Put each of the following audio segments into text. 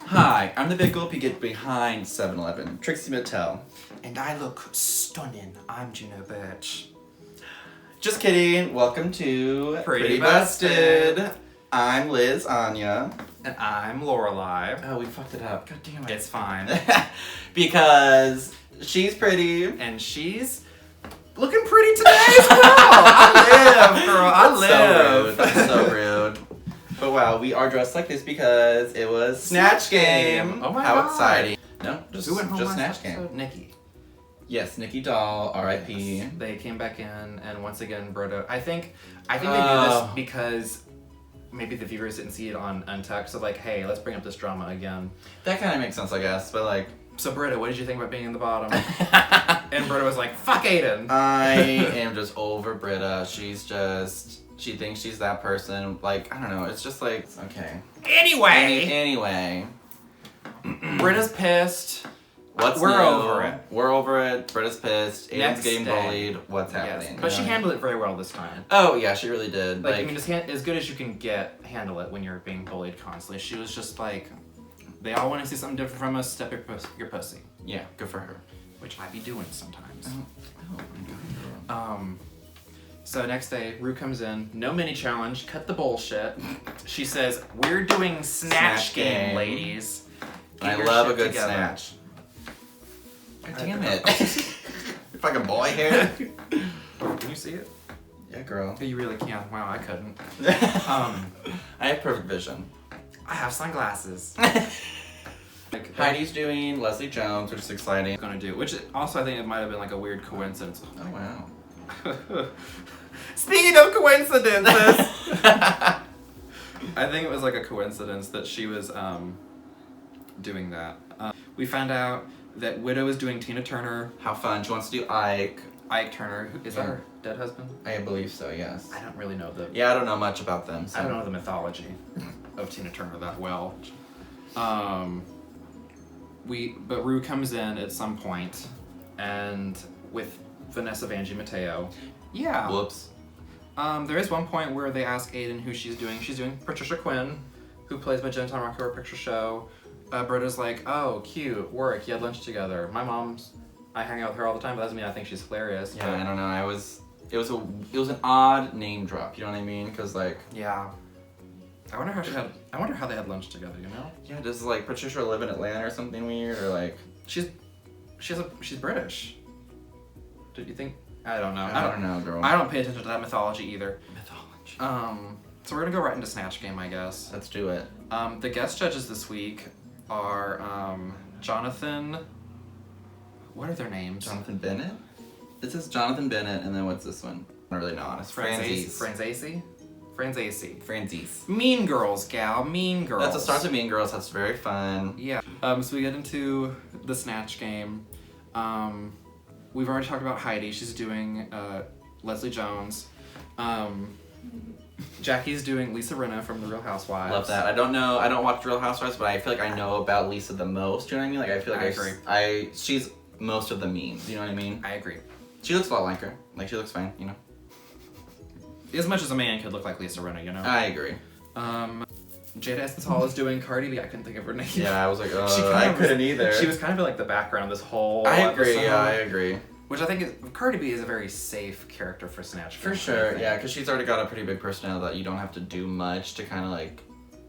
Hi, I'm the big gulp you get behind 7-Eleven, Trixie Mattel. And I look stunning. I'm Juno Birch. Just kidding. Welcome to Pretty Busted. I'm Liz, Anya. And I'm Lorilie. Oh, we fucked it up. God damn it. It's fine. Because she's pretty. And she's looking pretty today as well. I live, girl. I live. That's so rude. But wow, we are dressed like this because it was Snatch Game. Oh my How God. exciting. No, just, Who went home just last Snatch episode? Game. Nikki. Yes, Nikki Doll, R.I.P. Yes. They came back in, and once again, Brito. I think they do this because maybe the viewers didn't see it on Untucked. So like, hey, let's bring up this drama again. That kind of makes sense, I guess. But like, so Brito, what did you think about being in the bottom? And Brito was like, "Fuck Aiden." I am just over Britta. She thinks she's that person. Like, I don't know. It's just like, okay. Anyway. Britta's pissed. We're new? Over it. We're over it. Britta's pissed. Aiden's Next getting day. bullied. What's happening? Yes. But she handled it very well this time. Oh, yeah, she really did. Like, I mean, as good as you can handle it when you're being bullied constantly. She was just like, they all want to see something different from us, step your pussy. Yeah, good for her. Which I be doing sometimes. Oh my God. So next day, Ru comes in, no mini challenge, cut the bullshit. She says, "We're doing Snatch Game, ladies. Get I your love a shit good together." snatch. God damn it. You fucking boy here. Can you see it? Yeah, girl. Oh, you really can. Wow, I couldn't. I have perfect vision. I have sunglasses. Like, Heidi's doing Leslie Jones, which is exciting. gonna do, which also I think it might have been like a weird coincidence. Oh, wow. Speaking of coincidences, I think it was like a coincidence that she was doing that. We found out that Widow is doing Tina Turner. How fun. She wants to do Ike. Ike Turner, is that her dead husband? I believe so, yes. I don't really know Yeah, I don't know much about them. So. I don't know the mythology of Tina Turner that well. But Ru comes in at some point, and with Vanessa Vanjie Mateo. Yeah. Whoops. There is one point where they ask Aiden who she's doing. She's doing Patricia Quinn, who plays Magenta on Rocky Horror Picture Show. Britta's like, "Oh, cute, work, you had lunch together." I hang out with her all the time, but that doesn't mean I think she's hilarious. Yeah, I don't know. It was an odd name drop. You know what I mean? Because like. Yeah. I wonder how they had lunch together. You know? Yeah. Does like Patricia live in Atlanta or something weird or like? She's British. Did you think? I don't know. I don't know, girl. I don't pay attention to that mythology either. Mythology. So we're gonna go right into Snatch Game, I guess. Let's do it. The guest judges this week are Jonathan. What are their names? Jonathan Bennett. It says Jonathan Bennett, and then what's this one? I don't really know. Honest. Franzese. Franzese. Mean Girls, gal. Mean Girls. That's the start of Mean Girls. That's very fun. Yeah. So we get into the Snatch Game. We've already talked about Heidi. She's doing Leslie Jones. Jackie's doing Lisa Rinna from The Real Housewives. Love that. I don't know. I don't watch Real Housewives, but I feel like I know about Lisa the most. You know what I mean? Like I feel like I agree. She's most of the memes. You know what I mean? I agree. She looks a lot like her. Like she looks fine. You know. As much as a man could look like Lisa Rinna, you know. I agree. Jada Essence is doing Cardi B. I couldn't think of her name. Yeah, I was like, I couldn't either. She was kind of in like the background this whole. I agree. episode, Yeah, I agree. Which I think Cardi B is a very safe character for Snatch Game. For sure, yeah, because she's already got a pretty big personality that you don't have to do much to kind of like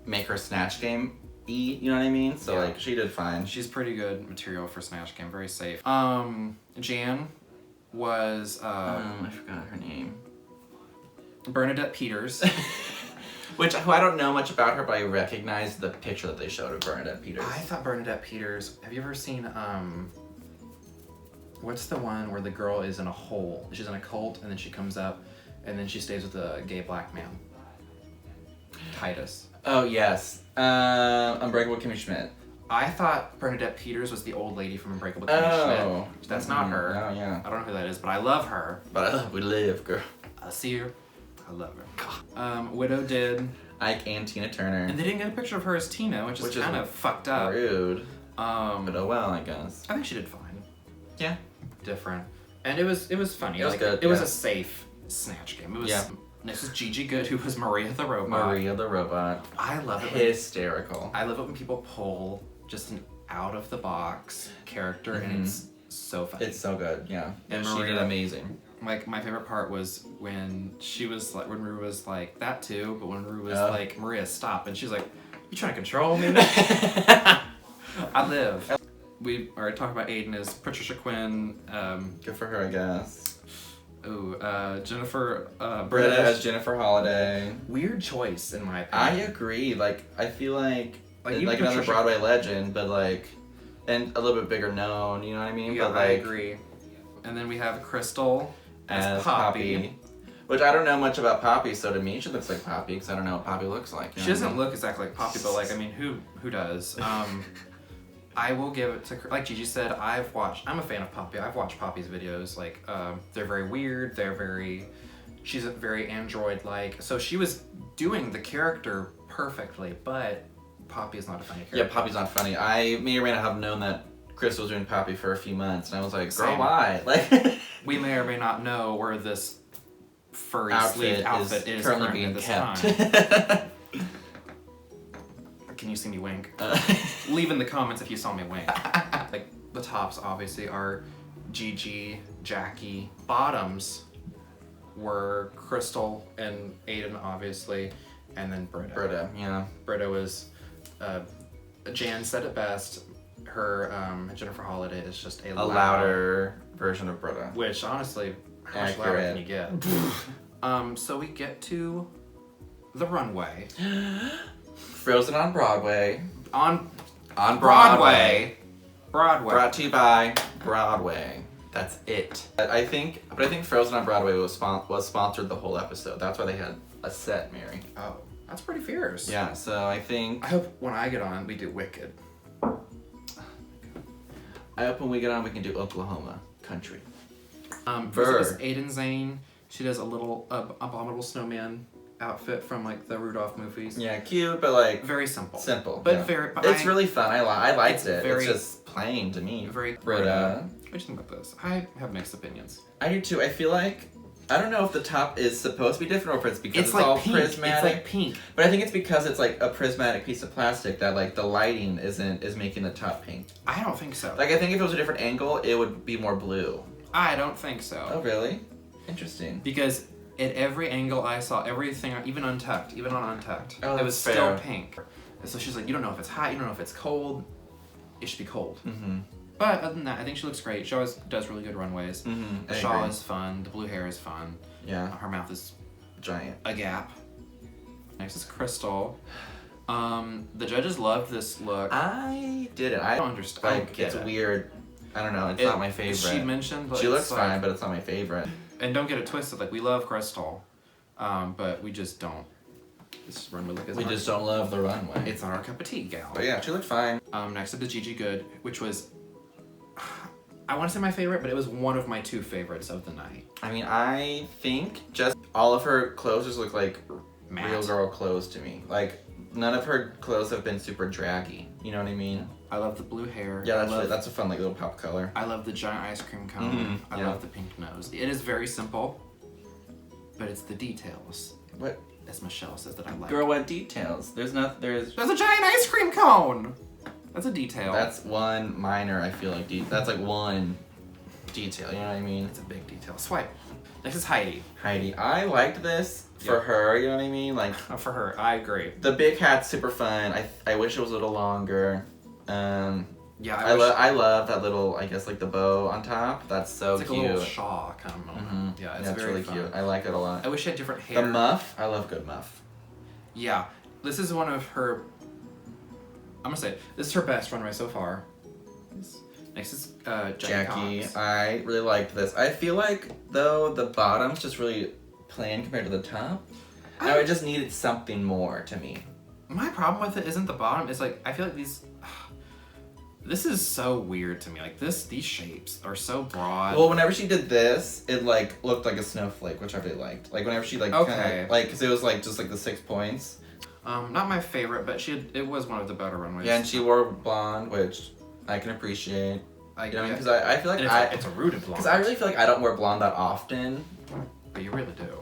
make her Snatch Game you know what I mean? So like she did fine. She's pretty good material for Snatch Game, very safe. Jan was I forgot her name. Bernadette Peters. Who I don't know much about her, but I recognize the picture that they showed of Bernadette Peters. I thought Bernadette Peters. Have you ever seen what's the one where the girl is in a hole? She's in a cult and then she comes up and then she stays with a gay black man. Titus. Oh yes. Unbreakable Kimmy Schmidt. I thought Bernadette Peters was the old lady from Unbreakable Kimmy Schmidt. That's not her. Oh yeah. I don't know who that is, but I love her. But I love We Live, girl. I see her. I love her. Widow did Ike and Tina Turner. And they didn't get a picture of her as Tina, which is kind of fucked up. Rude. But oh well, I guess. I think she did fine. Yeah. Different. And it was funny. It was good. It was a safe Snatch Game. It was Next is Gigi Good, who was Maria the Robot. Maria the Robot. I love it. Hysterical. I love it when people pull just an out-of-the-box character, and it's so funny. It's so good, yeah. And she Maria, did amazing. Like, my favorite part was when she was like, when Rue was like, that too, but when Rue was like, Maria, stop. And she's like, you trying to control me? I live. We already talked about Aiden as Patricia Quinn. Good for her, I guess. Jennifer Britta as Jennifer Holiday. Weird choice, in my I opinion. agree. Like, I feel like even another Broadway legend, but like, and a little bit bigger known, you know what I mean? Yeah, but I like, agree. And then we have Crystal as Poppy. Which I don't know much about Poppy, so to me she looks like Poppy because I don't know what Poppy looks like. She doesn't look exactly like Poppy, but like, I mean, who does? I will give it to, like Gigi said, I'm a fan of Poppy. I've watched Poppy's videos. Like, they're very weird. She's very android-like. So she was doing the character perfectly, but Poppy is not a funny character. Yeah, Poppy's not funny. I may or may not have known that Chris was doing Poppy for a few months, and I was like, girl, Same. why? Like, we may or may not know where this furry sleeve outfit is currently being at this kept. time. Can you see me wink? Leave in the comments if you saw me wink. Like, the tops obviously are Gigi, Jackie. Bottoms were Crystal and Aiden, obviously, and then Britta. Britta, yeah. Britta was, Jan said it best, her Jennifer Holiday is just a louder version of Britta. Which, honestly, how much louder can you get? So we get to the runway. Frozen on Broadway. On Broadway. Broadway. Brought to you by Broadway. That's it. I think Frozen on Broadway was sponsored the whole episode. That's why they had a set, Mary. Oh, that's pretty fierce. Yeah, so I think... I hope when I get on, we do Wicked. I hope when we get on, we can do Oklahoma country. This is Aiden Zane. She does a little abominable snowman outfit from like the Rudolph movies. Yeah, cute, but like... Very simple. Simple. But yeah. very... But it's really fun. I liked it. Very, it's just plain to me. Very... Britta. What do you think about this? I have mixed opinions. I do too. I feel like... I don't know if the top is supposed to be different or if it's because it's like all pink. prismatic. It's like pink. But I think it's because it's like a prismatic piece of plastic that like the lighting is making the top pink. I don't think so. Like I think if it was a different angle, it would be more blue. I don't think so. Oh really? Interesting. Because at every angle I saw, everything, even on Untucked, it was fair. still pink. And so she's like, you don't know if it's hot, you don't know if it's cold. It should be cold. Mm-hmm. But other than that, I think she looks great. She always does really good runways. Mm-hmm. The shawl is fun. The blue hair is fun. Yeah. Her mouth is Giant. a gap. Next is Crystal. The judges loved this look. I didn't. I don't understand. I don't Like get it's it. weird. I don't know. It's not my favorite. She mentioned. But she looks like, fine, but it's not my favorite. And don't get it twisted. Like we love Crystal, but we just don't. This runway look is. We just don't love the runway. It's not our cup of tea, gal. But yeah, she looked fine. Next up is Gigi Good, which was, I want to say my favorite, but it was one of my two favorites of the night. I mean, I think just all of her clothes just look like Matte. real girl clothes to me. Like none of her clothes have been super draggy. You know what I mean? I love the blue hair. Yeah, that's a fun like little pop color. I love the giant ice cream cone. I yeah. love the pink nose. It is very simple, but it's the details. What? As Michelle says that I like. Girl, what details? There's There's a giant ice cream cone! That's a detail. That's one minor, I feel like. That's like one detail, you know what I mean? It's a big detail. Swipe. Next is Heidi. Heidi. I liked this for her, you know what I mean? Like, For her, I agree. the big hat's super fun. I wish it was a little longer. Yeah, I love that little, I guess, like the bow on top. That's so it's like cute. a little shawl kind of moment. Mm-hmm. Yeah, it's it's very really fun. cute. I like it a lot. I wish she had different hair. The muff, I love good muff. Yeah, this is one of her. I'm gonna say it, this is her best runway so far. Next is Jackie, Cox. I really liked this. I feel like though the bottom's just really plain compared to the top. I just needed something more to me. My problem with it isn't the bottom. It's like I feel like these. This is so weird to me. Like these shapes are so broad. Well, whenever she did this, it like looked like a snowflake, which I really liked. Like whenever she like kinda, like because it was like just like the 6 points. Not my favorite, but it was one of the better runways. Yeah, and she wore blonde, which I can appreciate. You know, because I feel like it's a rooted blonde. Because I really feel like I don't wear blonde that often. But you really do.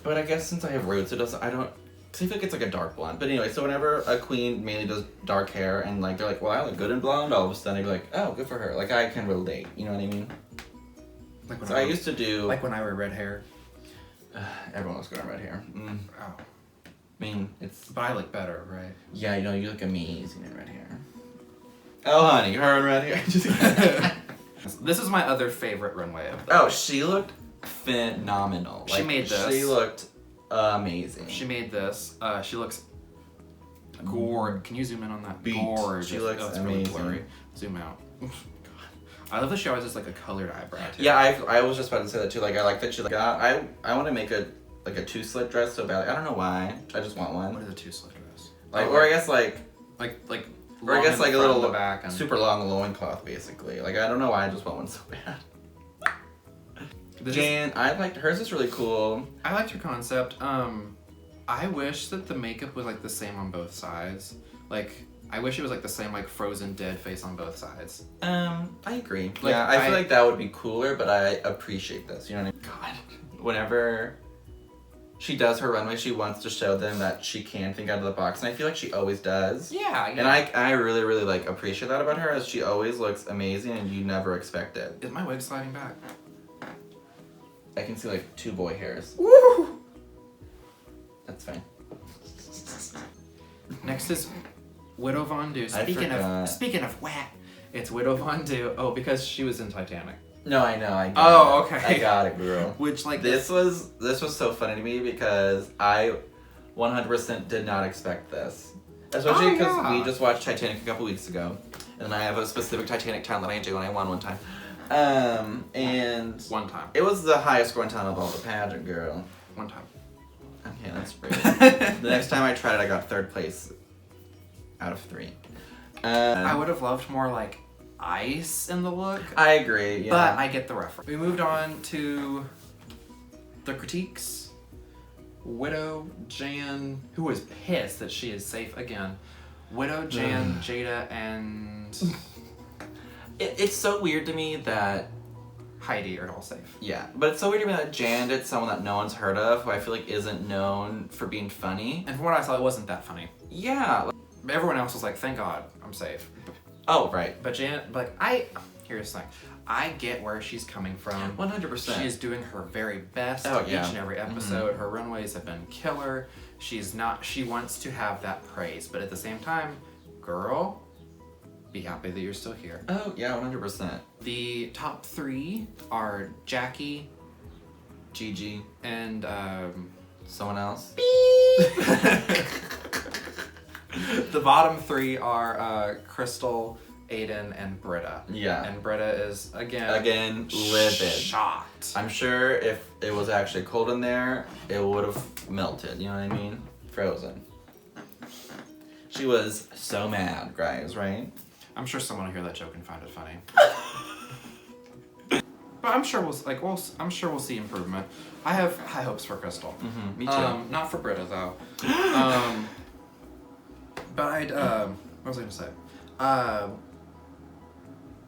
But I guess since I have roots, it doesn't. I don't. Cause I feel like it's like a dark blonde. But anyway, so whenever a queen mainly does dark hair and like they're like, well, I look good in blonde, all of a sudden I'd be like, oh, good for her. Like I can relate. You know what I mean? Like when so I used to do. Like when I wear red hair. Everyone looks good in red hair. Mm. Oh. I mean, it's. But I look better, right? Yeah, you know, you look amazing in red hair. Oh, honey, her in red hair. This is my other favorite runway of Oh, she looked phenomenal. She made this. She looked amazing. She made this. She looks gorgeous. Can you zoom in on that? Beat. Gorgeous. She looks it's amazing. Really blurry. Zoom out. I love that she always has like a colored eyebrow too. Yeah, I was just about to say that too. Like I like that she like I want to make a two slit dress so badly. I don't know why. I just want one. What is a two slit dress? Like or I guess like. Or I guess like a little back and... super long loincloth basically. Like I don't know why I just want one so bad. Jan, I liked hers is really cool. I liked her concept. I wish that the makeup was like the same on both sides. Like I wish it was like the same like frozen dead face on both sides. I agree. Like, yeah, I feel like that would be cooler, but I appreciate this. You know what I mean? God, whenever she does her runway, she wants to show them that she can think out of the box, and I feel like she always does. Yeah. And I really, really like appreciate that about her, as she always looks amazing, and you never expect it. Is my wig sliding back? I can see like 2 boy hairs. Woo! That's fine. Next is Widow Von Du. Speaking of whack, it's Widow Von Du. Oh, because she was in Titanic. No, I know. I got Oh, it. okay. I got it, girl. Which like this was so funny to me because I 100% did not expect this, especially because we just watched Titanic a couple weeks ago, and I have a specific Titanic town that I do, and I won one time. And one time. It was the highest scoring town of all the pageant, girl. One time. Okay, that's great. The next time I tried it, I got 3rd place out of 3. I would have loved more like ice in the look. I agree, yeah. But I get the reference. We moved on to the critiques. Widow, Jan, who is pissed that she is safe again. Widow, Jan, Jada, and... It's so weird to me that... Heidi are all safe. Yeah, but it's so weird to me that Jan did someone that no one's heard of, who I feel like isn't known for being funny. And from what I saw, it wasn't that funny. Yeah. Everyone else was like, thank God, I'm safe. Oh, right. But Jan, here's the thing. I get where she's coming from. 100%. She is doing her very best each and every episode. Mm-hmm. Her runways have been killer. She wants to have that praise, but at the same time, girl, be happy that you're still here. Oh, yeah, 100%. The top 3 are Jackie, Gigi, and someone else. The bottom 3 are Crystal, Aiden, and Britta. Yeah. And Britta is again livid. Shocked. I'm sure if it was actually cold in there, it would have melted. You know what I mean? Frozen. She was so mad, guys. Right? I'm sure someone will hear that joke and find it funny. But I'm sure we'll see improvement. I have high hopes for Crystal. Mm-hmm. Me too. Not for Britta though. But what was I gonna say?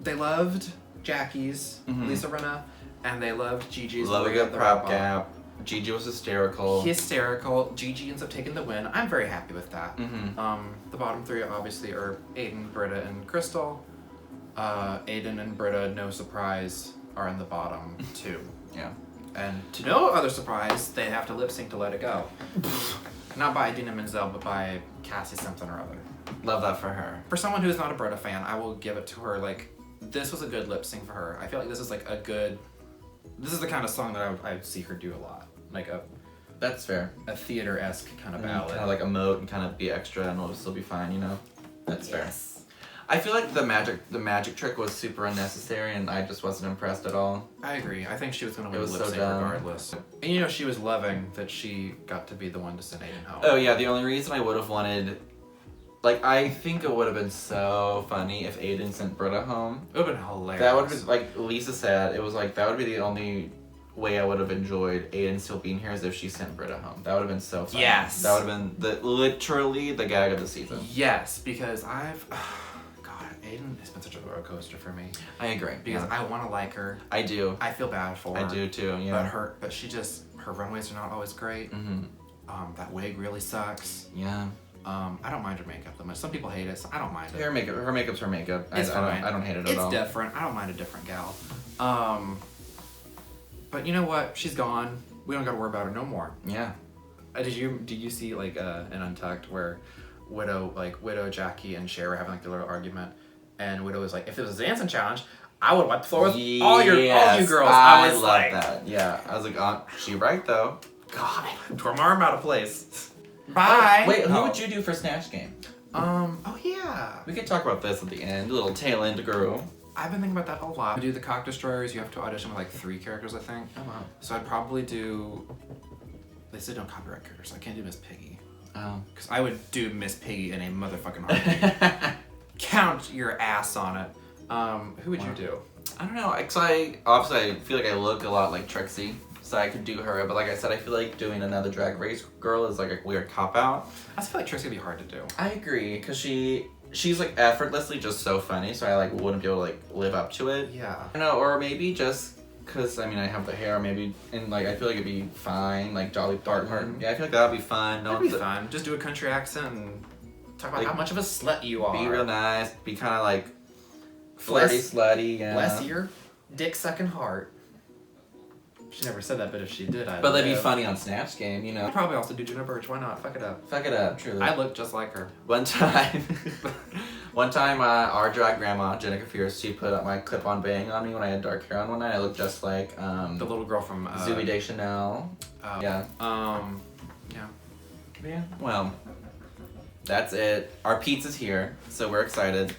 They loved Jackie's, Lisa Rinna, and they loved Gigi's. Love a good prop gap. Gigi was hysterical. Gigi ends up taking the win. I'm very happy with that. Mm-hmm. The bottom 3 obviously are Aiden, Britta, and Crystal. Aiden and Britta, no surprise, are in the bottom 2. Yeah. And to no other surprise, they have to lip sync to Let It Go. Not by Idina Menzel, but by Cassie something or other. Love that for her. For someone who's not a Britta fan, I will give it to her. Like, this was a good lip sync for her. I feel like this is like this is the kind of song that I would see her do a lot. Like That's fair. A theater-esque kind of ballad. Kind of like emote and kind of be extra and it'll still be fine, you know? That's fair. I feel like the magic trick was super unnecessary and I just wasn't impressed at all. I agree. I think she was going to win lip so sync regardless. And you know, she was loving that she got to be the one to send Aiden home. Oh yeah, the only reason I would have wanted... Like, I think it would have been so funny if Aiden sent Britta home. It would have been hilarious. That would have been, like Lisa said, it was like, that would be the only way I would have enjoyed Aiden still being here is if she sent Britta home. That would have been so funny. Yes. That would have been literally the gag of the season. Yes, because Aiden has been such a roller coaster for me. I agree. Because I want to like her. I do. I feel bad for her. I do too, yeah. But her runways are not always great. That wig really sucks. Yeah. I don't mind her makeup that much. Some people hate it, so I don't mind it. Her makeup's her makeup. It's fine. I don't hate it at all. It's different. I don't mind a different gal. But you know what? She's gone. We don't gotta worry about her no more. Yeah. Did you see like an Untucked where Widow, Jackie, and Cher were having like a little argument, and Widow was like, if it was a dancing challenge, I would wipe the floor with all you girls. I love that. Yeah. I was like, she right though. God, I tore my arm out of place. Bye. Wait, who would you do for Snatch Game? Oh yeah. We could talk about this at the end. A little tail end girl. I've been thinking about that a lot. To do the Cock Destroyers, you have to audition with like 3 characters, I think. Oh wow. So I'd probably do. They said don't copyright characters, so I can't do Miss Piggy. Oh. Because I would do Miss Piggy in a motherfucking heartbeat. Count your ass on it. Who would you do? I don't know. Cause I feel like I look a lot like Trixie, so I could do her. But like I said, I feel like doing another Drag Race girl is like a weird cop out. I just feel like Trixie would be hard to do. I agree, cause she's like effortlessly just so funny, so I like wouldn't be able to like live up to it. Yeah. I don't know, or maybe just cause I mean I have the hair, maybe, and like I feel like it'd be fine, like Dolly Parton. Yeah, I feel like that'd be fun. That'd be fun. Just do a country accent and talk about like, how much of a slut you are. Be real nice. Be kind of like flirty, slutty. Yeah. Bless your dick sucking heart. She never said that, but if she did, But that'd be funny on Snatch Game, you know. I'd probably also do Juno Birch. Why not? Fuck it up. Fuck it up, truly. I look just like her. One time, our drag grandma, Jenica Fierce, she put up my clip-on bang on me when I had dark hair on one night. I looked just like the little girl from Zooey Deschanel. Yeah. Yeah. Yeah. Well, that's it. Our pizza's here, so we're excited.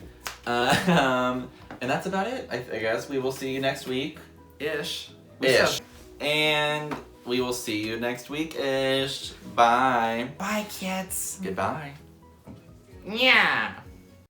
And that's about it. I guess we will see you next week. Ish. And we will see you next week-ish. Bye. Bye, kids. Goodbye. Yeah.